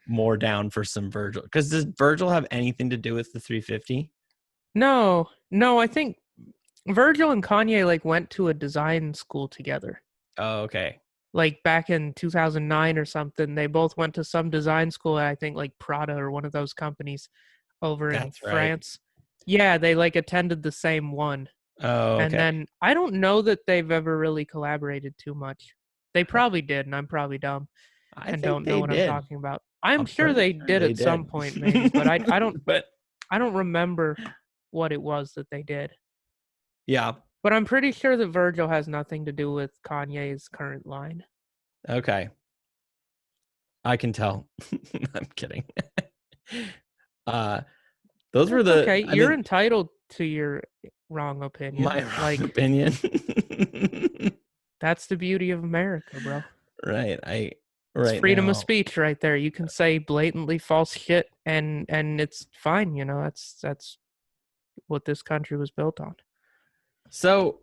more down for some Virgil. Because does Virgil have anything to do with the 350? No, I think Virgil and Kanye like went to a design school together. Oh, okay. Like back in 2009 or something, they both went to some design school. I think like Prada or one of those companies over in France. Yeah, they like attended the same one. Oh, okay. And then I don't know that they've ever really collaborated too much. They probably did, and I'm probably dumb and don't know what I'm talking about. I'm sure they did at some point, maybe, but I don't. I don't remember what it was that they did. Yeah, But I'm pretty sure that Virgil has nothing to do with Kanye's current line. Okay. I can tell. I'm kidding. Those were That's the, okay. I You're mean, entitled to your wrong opinion. my wrong Like, opinion. that's the beauty of America, bro. Right. It's Right freedom of now. speech right there. You can say blatantly false shit and it's fine, you know. That's what this country was built on. So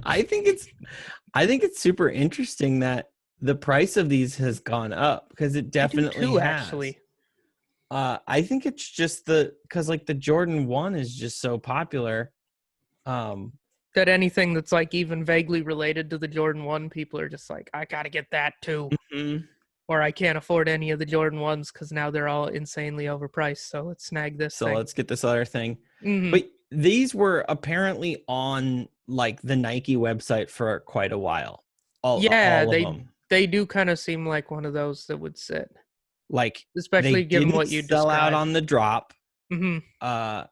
I think it's super interesting that the price of these has gone up, because it I do definitely too, has. actually. I think it's just because like the Jordan 1 is just so popular. That anything that's like even vaguely related to the Jordan 1, people are just like, I gotta get that too. Mhm. Or I can't afford any of the Jordan 1s because now they're all insanely overpriced. So let's snag this So thing. let's get this other thing. Mm-hmm. But these were apparently on like the Nike website for quite a while. Yeah, All of them. they do kind of seem like one of those that would sit, Like they especially given didn't what you sell out described. on the drop. Mm-hmm. Uh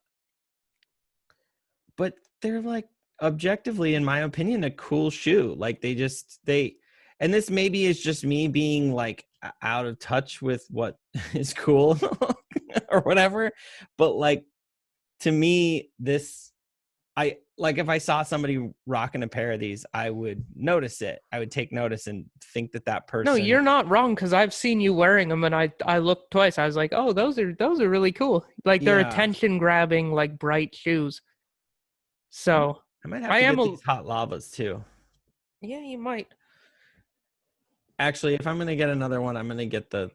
but they're like objectively, in my opinion, a cool shoe. Like and this maybe is just me being like out of touch with what is cool or whatever, but like to me, this, I like, if I saw somebody rocking a pair of these, I would notice it. I would take notice and think that No, person. you're not wrong because I've seen you wearing them, and I looked twice. I was like, oh, those are really cool. Like they're Yeah, attention grabbing, like bright shoes. So I might have I to am get a these hot lavas too. yeah, you might. Actually, if I'm gonna get another one, I'm gonna get the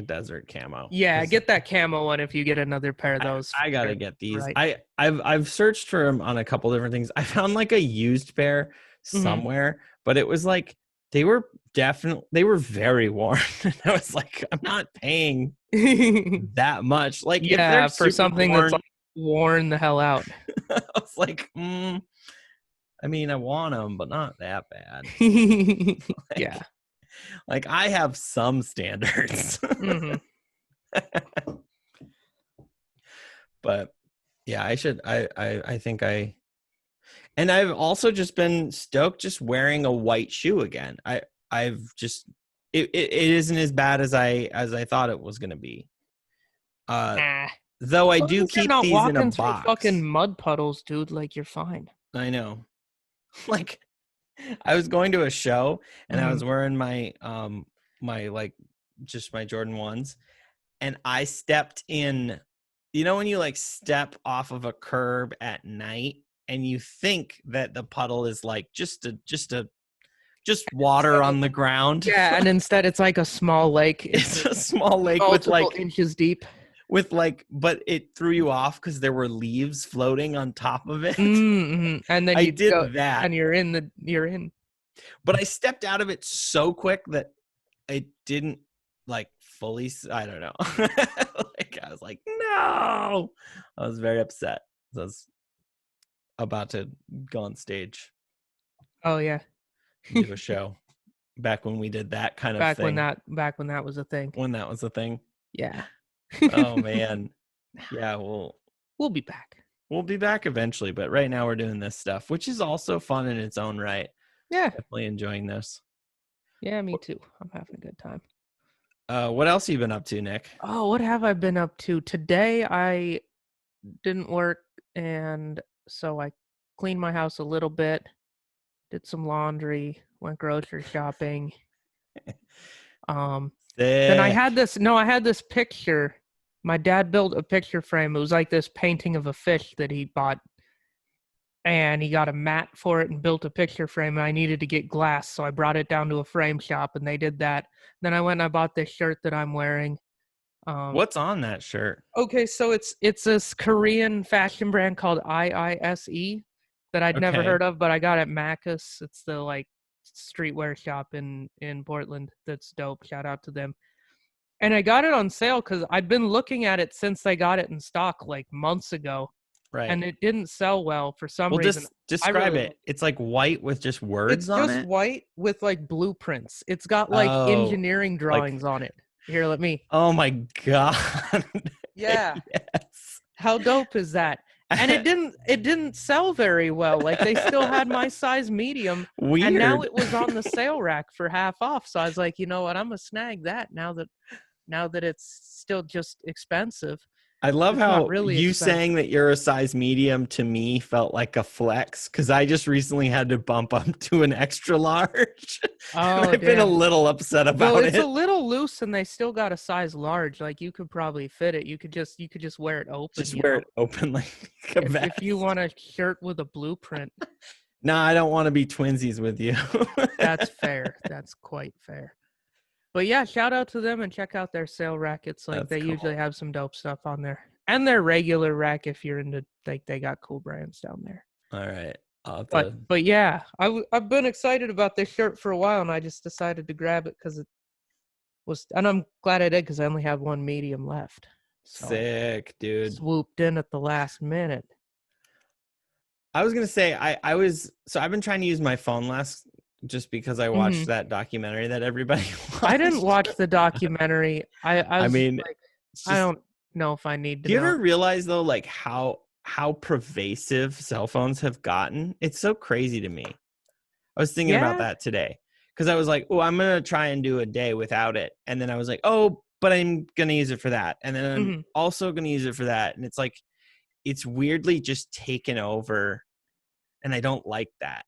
desert camo. Yeah, 'Cause get that camo one if you get another pair of those. I For gotta sure. get these. Right. I've searched for them on a couple different things. I found like a used pair Mm-hmm. somewhere, but it was like they were very worn. And I was like, I'm not paying that much. Like if they're Yeah, for super something that's worn, like worn the hell out. I was like, I mean, I want them, but not that bad. Yeah. Like, like I have some standards. Mm-hmm. But yeah, I think and I've also just been stoked just wearing a white shoe again. I've just it isn't as bad as I thought it was gonna be. Nah. Though I As long do as you're keep not these in a walking through box. fucking mud puddles, dude, like you're fine. I know. Like I was going to a show and I Mm-hmm. was wearing my like just my Jordan 1s, and I stepped in, you know when you like step off of a curb at night and you think that the puddle is like just water on the ground. Yeah, and instead it's like a small lake. It's a small lake Multiple inches deep. but it threw you off because there were leaves floating on top of it. Mm-hmm. And then I you go did that, and you're in. but I stepped out of it so quick that it didn't like fully, I don't know. Like I was like, no. I was very upset. I was about to go on stage Oh yeah. and do a show back when we did that kind of Back when thing. that was a thing. When that was a thing. Yeah. Oh man. Yeah, We'll be back. we'll be back eventually, but right now we're doing this stuff, which is also fun in its own right. Yeah. Definitely enjoying this. Yeah, me too. I'm having a good time. What else have you been up to, Nick? Oh, what have I been up to? Today I didn't work, and so I cleaned my house a little bit, did some laundry, went grocery shopping. Then I had this picture. My dad built a picture frame. It was like this painting of a fish that he bought, and he got a mat for it and built a picture frame. And I needed to get glass, so I brought it down to a frame shop, and they did that. Then I went and I bought this shirt that I'm wearing. What's on that shirt? Okay, so it's this Korean fashion brand called IISE that I'd never Okay. heard of, but I got at Macus. It's the like streetwear shop in Portland. That's dope. Shout out to them. And I got it on sale because I've been looking at it since they got it in stock like months ago, Right. and it didn't sell well for some Well, reason. just describe it. It's like white with just words It's on just it. white with like blueprints. It's got like engineering drawings on it. Here, let me. Oh my god. Yeah. Yes. How dope is that? And it didn't sell very well. Like they still had my size medium, and now Weird. it was on the sale rack for half off. So I was like, you know what, I'm gonna snag that now that it's still just expensive. I love It's not how really you saying expensive. that you're a size medium to me felt like a flex because I just recently had to bump up to an extra large. And Oh I've been a damn. little upset Well, about it's a it. little loose and they still got a size large. Like you could probably fit it. You could just wear it open, Just you wear know. it open like a If you vest. want a shirt with a blueprint, Nah, I don't want to be twinsies with you. that's fair. That's quite fair. But yeah, shout out to them and check out their sale rack. It's like That's they usually cool. have some dope stuff on there. And their regular rack if you're into like they got cool brands down there. All right. I'll have But to. but yeah, I've been excited about this shirt for a while and I just decided to grab it because it was, and I'm glad I did because I only have one medium left. So Sick, dude. swooped in at the last minute. I was gonna say I've been trying to use my phone less just because I Hmm. watched that documentary that everybody I didn't watched. watch the documentary. I I was mean, like, it's I just don't know if I need to do you know. ever realize though like how pervasive cell phones have gotten? It's so crazy to me. I was thinking about Yeah. that today because I was like, oh, I'm gonna try and do a day without it. And then I was like, oh, but I'm gonna use it for that. And then I'm Hmm. also gonna use it for that. And it's like it's weirdly just taken over and I don't like that.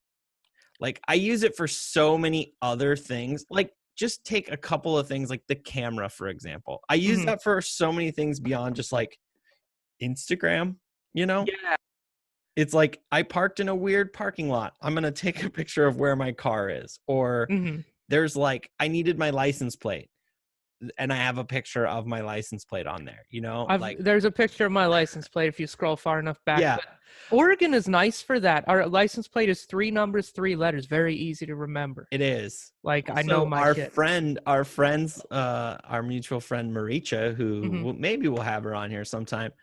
Like I use it for so many other things. Like just take a couple of things like the camera, for example. I use Hmm. that for so many things beyond just like Instagram, you know? Yeah. It's like I parked in a weird parking lot. I'm going to take a picture of where my car is. Or Hmm. there's like I needed my license plate and I have a picture of my license plate on there, you know? Like There's a picture of my license plate if you scroll far enough back. yeah, But Oregon is nice for that. Our license plate is 3 numbers, 3 letters, very easy to remember. it is. Like I know Also, my shit. our mutual friend Maricha, who Hmm. maybe we'll have her on here sometime.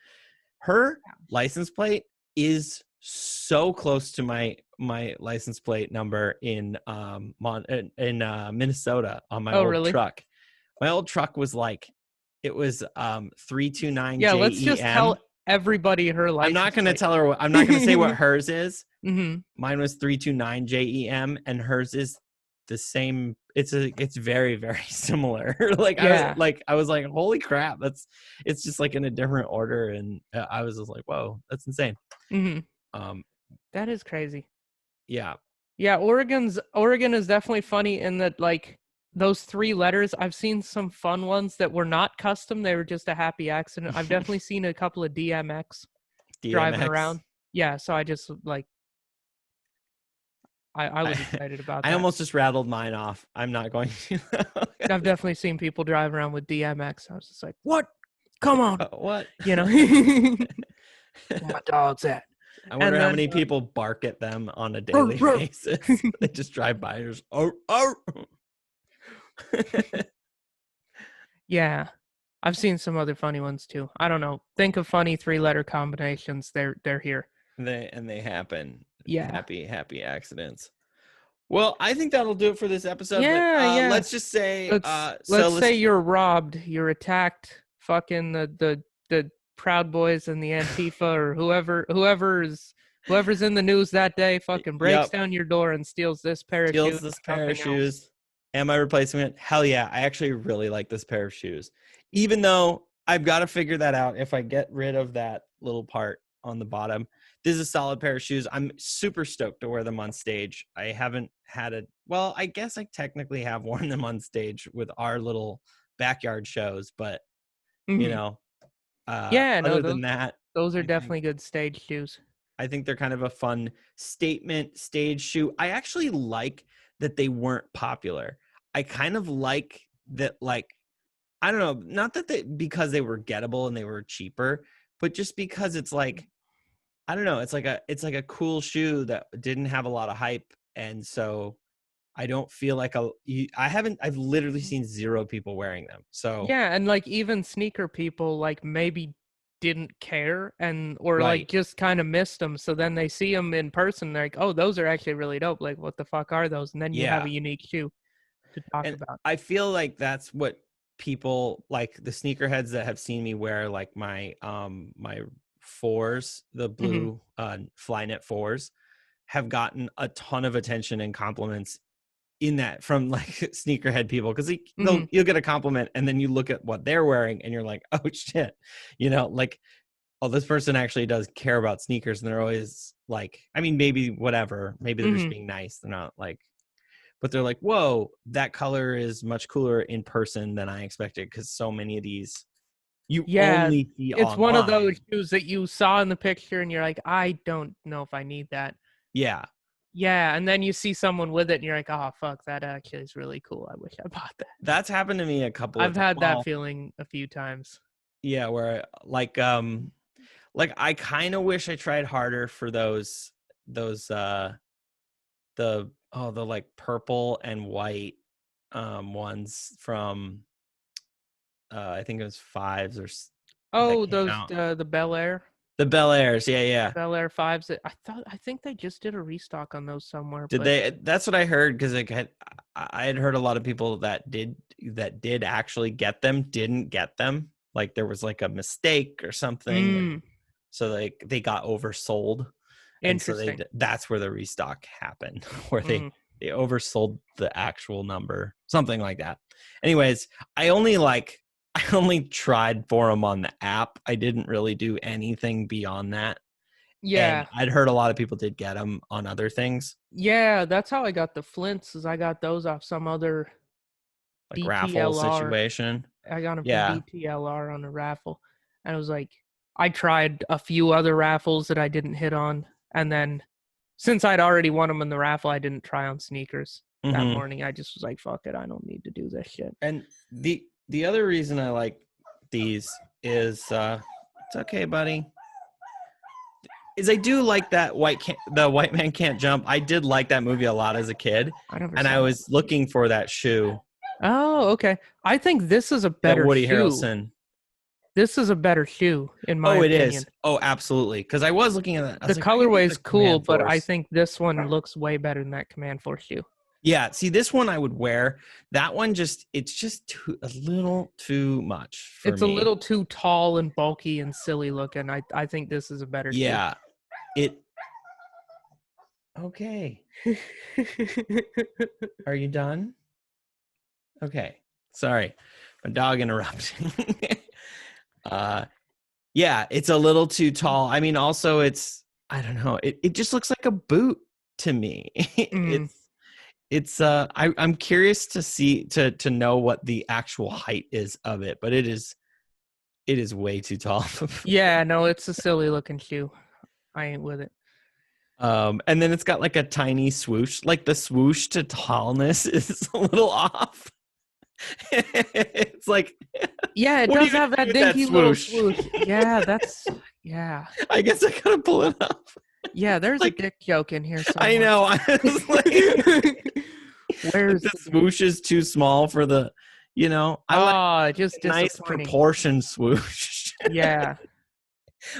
Her license plate is so close to my license plate number in Minnesota on my Oh, old really? truck. My old truck was like it was 329 Yeah, let's just tell JEM. everybody her I'm not license going to plate. tell her I'm not going to say what hers is. Hmm. Mine was 329 JEM and hers is the same. It's very, very similar. Yeah. I was like, holy crap, it's just like in a different order. And I was just like, whoa, that's insane. Hmm. Um, That is crazy. yeah. Yeah, Oregon is definitely funny in that like those 3 letters. I've seen some fun ones that were not custom; they were just a happy accident. I've definitely seen a couple of DMX driving DMX. around. Yeah, so I just like I I, was excited about I that. almost just rattled mine off. I'm not going to. I've definitely seen people drive around with DMX. I was just like, what? Come on, What? you know. Where my dog's at. I wonder And how then many people bark at them on a daily basis. They just drive by and just, oh. yeah, I've seen some other funny ones too. I don't know. Think of funny 3-letter combinations. They're here. They happen. Yeah. Happy accidents. Well, I think that'll do it for this episode. But Yeah, yeah. let's just say, Let's say you're robbed, you're attacked, fucking the Proud Boys and the Antifa or whoever's in the news that day fucking breaks yep, down your door and steals this pair of steals shoes this and pair of nothing else. shoes. Am I replacing it? Hell yeah! I actually really like this pair of shoes, even though I've got to figure that out. If I get rid of that little part on the bottom, this is a solid pair of shoes. I'm super stoked to wear them on stage. I haven't had a well, I guess I technically have worn them on stage with our little backyard shows, but you Hmm. know, Yeah, no, other than those that, those are I think definitely good stage shoes. I think they're kind of a fun statement stage shoe. I actually like that they weren't popular. I kind of like that, like, I don't know, not that they because they were gettable and they were cheaper, but just because it's like, I don't know, it's like a cool shoe that didn't have a lot of hype. And so I don't feel like I've literally seen zero people wearing them. So Yeah, and like even sneaker people like maybe didn't care and or like right. just kind of missed them. So then they see them in person, they're like, oh, those are actually really dope. Like, what the fuck are those? And then you have Yeah. a unique shoe to talk And about. I feel like that's what people like the sneakerheads that have seen me wear like my fours, the Hmm. blue Flyknit fours, have gotten a ton of attention and compliments in that from like sneakerhead people, because Hmm. you'll get a compliment and then you look at what they're wearing and you're like, oh shit, like, oh, this person actually does care about sneakers, and they're always like, I mean, maybe whatever, maybe they're just Hmm. being nice, they're not like, but they're like, whoa, that color is much cooler in person than I expected, because so many of these you Yeah, only see it's one of those online. shoes that you saw in the picture and you're like, I don't know if I need that. Yeah, Yeah, and then you see someone with it and you're like, oh fuck, that actually is really cool. I wish I bought that. that's happened to me a couple of I've times. had that Well, feeling a few times. yeah, where like I kind of wish I tried harder for those the like purple and white ones from I think it was fives that Oh, came those out. the Bel Air, The Bel Airs, yeah, yeah. Bel Air fives. That I think they just did a restock on those somewhere, Did but they? That's what I heard, because I had heard a lot of people that did actually get them didn't get them. Like there was like a mistake or something, and mm, so they got oversold, and so interesting. that's where the restock happened, where Mm. they oversold the actual number, something like that. Anyways, I only tried for them on the app. I didn't really do anything beyond that. And Yeah, I'd heard a lot of people did get them on other things, yeah, that's how I got the Flints. Is I got those off some other like raffle DTLR. situation. I got them from Yeah. DTLR on a raffle, and it was like I tried a few other raffles that I didn't hit on, and then since I'd already won them in the raffle, I didn't try on sneakers that Hmm. morning. I just was like, "Fuck it, I don't need to do this shit." And the other reason I like these is it's okay, buddy. Is I do like that the white man can't jump. I did like that movie a lot as a kid, I never and saw I that was movie. looking for that shoe Oh, okay. I think this is a that better Woody shoe. Harrelson. This is a better shoe, in my Oh, it is. opinion. Oh, absolutely. Because I was looking at that. I The was like, I could get colorway the is cool, Command but I Force. think this one looks way better than that Command Force shoe. Yeah, see, this one I would wear. That one it's just a little too much for It's a me. little too tall and bulky and silly looking. I think this is a better shoe. Yeah, it. Okay, are you done? Okay, sorry, my dog interrupting. uh, yeah, it's a little too tall. I mean, also I don't know. It just looks like a boot to me. Mm. I'm curious to know what the actual height is of it, but it is way too tall. Yeah, no, it's a silly looking shoe. I ain't with it. And then it's got like a tiny swoosh. Like the swoosh to tallness is a little off. It's like, Yeah, it what are you does gonna have do that with that dinky little swoosh? swoosh. Yeah, yeah. I guess I gotta pull it up. Yeah, there's a Like, dick joke in here I somewhere. know. I was like Where's the the dick? swoosh is too small for I like Oh, just a nice disappointing. proportion swoosh. Yeah.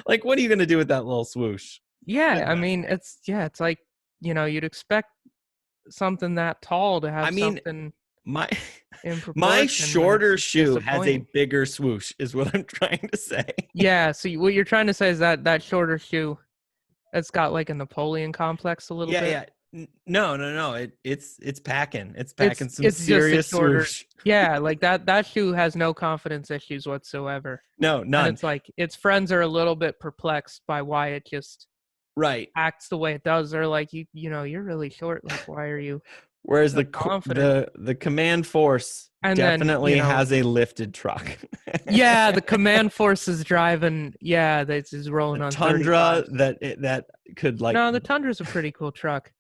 Like, what are you gonna do with that little swoosh? Yeah, Good I luck. mean, it's like, you'd expect something that tall to I have mean, something my in my proportion, but it's shorter just shoe has a disappointing. bigger swoosh, is what I'm trying to say. Yeah, so what you're trying to say is that shorter shoe, it's got like a Napoleon complex a little Yeah, bit. yeah. No, no, no. It's packing. It's It's packing some it's just a serious shorter. swoosh. Yeah, like that shoe has no confidence issues whatsoever. No, And none. it's like its friends are a little bit perplexed by why it just Right. acts the way it does. They're like, you're really short. Like, why are you Whereas so confident? the Command Force And then, definitely has a lifted truck. yeah, the command force is driving. Yeah, that's is rolling The on Tundra 35s. that could like No, the Tundra's a pretty cool truck.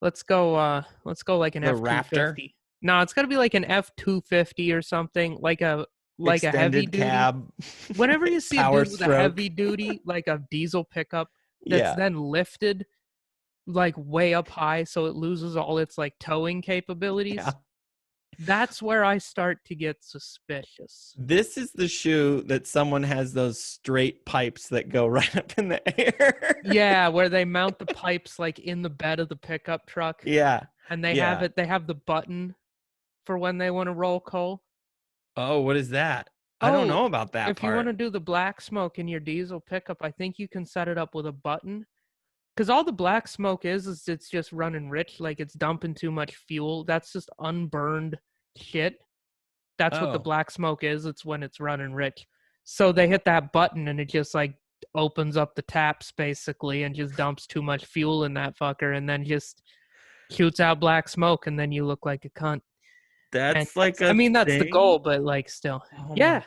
Let's go like an the Raptor, F-250. No, it's got to be like an F-250 or something, like a heavy extended duty. cab, Whenever you see a Power dude with a Stroke. heavy duty, like a diesel pickup that's Yeah. then lifted like way up high so it loses all its like towing Yeah. capabilities, that's where I start to get suspicious. This is the shoe that someone has those straight pipes that go right up in the air. Yeah, where they mount the pipes like in the bed of the pickup truck Yeah. and Yeah. they have the button for when they want to roll coal. Oh, what is that? I don't Oh, know about that if you want part. to do the black smoke in your diesel pickup, I think you can set it up with a button. Because all the black smoke is it's just running rich, like it's dumping too much fuel. That's just unburned shit. That's what the Oh, black smoke is. It's when it's running rich. So they hit that button and it just like opens up the taps basically and just dumps too much fuel in that fucker and then just shoots out black smoke and then you look like a cunt. And that's like I a mean that's the thing. goal, but like still. Oh my Yeah.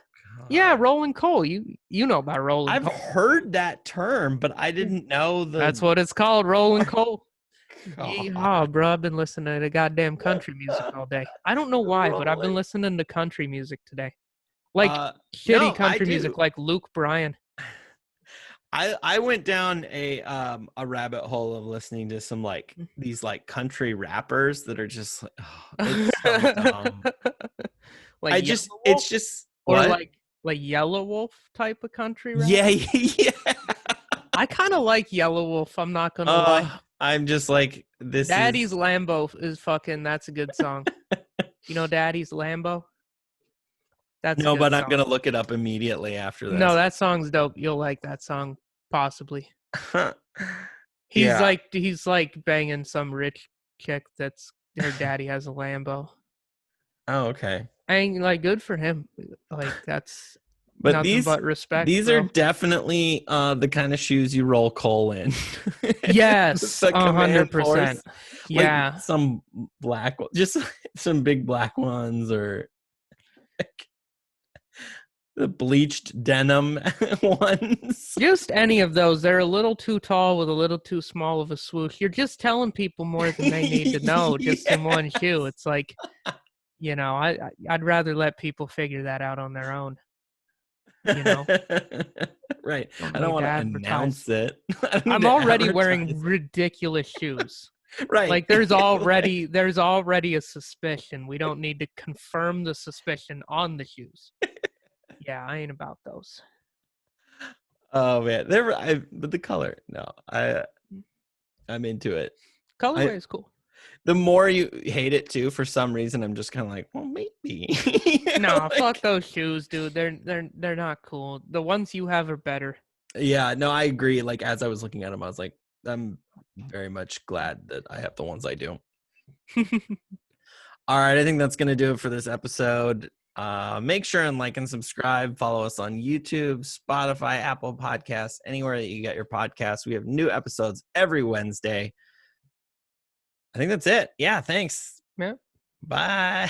Yeah, god. rolling coal. You know about rolling I've coal. heard that term, but I Yeah. didn't know That's the what it's called, rolling coal. god. Yeehaw, bro. I've been listening to goddamn country music all day. I don't know why, but I've been Rolling. listening to country music today. Like shitty No, I country do. music, like Luke Bryan. I went down a rabbit hole of listening to some like these like country rappers that are just like, oh, it's so dumb. Like Yellow Wolf? It's just Or what? like Yellow Wolf type of country rap? Yeah, yeah. I kind of like Yellow Wolf, I'm not gonna lie. I'm just like this Daddy's is Lambo is fucking, that's a good song. You know Daddy's Lambo? That's a no, good but I'm song. gonna look it up immediately after No, this. that song's dope. You'll like that song, possibly. Yeah. He's like banging some rich chick that's her daddy has a Lambo. Oh, okay. And like good for him. Like that's But nothing but respect, these are bro. definitely the kind of shoes you roll coal in. Yes, The command force, 100%. like Yeah. some just some big black ones, or like the bleached denim ones. Just any of those. They're a little too tall with a little too small of a swoosh. You're just telling people more than they need to know just in one shoe. Yes. It's like, I'd rather let people figure that out on their own, you know. Right. Don't I don't need to want to advertise. announce it. I don't need I'm to already wearing advertise it. ridiculous shoes. Right. Like there's Like, already a suspicion. We don't need to confirm the suspicion on the shoes. Yeah, I ain't about those. oh man, but the color, no, I'm into it. I Colorway is cool. the more you hate it too, for some reason, I'm just kind of like, well, maybe. Nah, fuck Like, those shoes, dude. They're not cool. The ones you have are better. yeah, no, I agree. Like as I was looking at them, I was like, I'm very much glad that I have the ones I do. All right, I think that's gonna do it for this episode. Make sure and like and subscribe. Follow us on YouTube, Spotify, Apple Podcasts, anywhere that you get your podcasts. We have new episodes every Wednesday. I think that's it. Yeah, thanks. Yeah. Bye.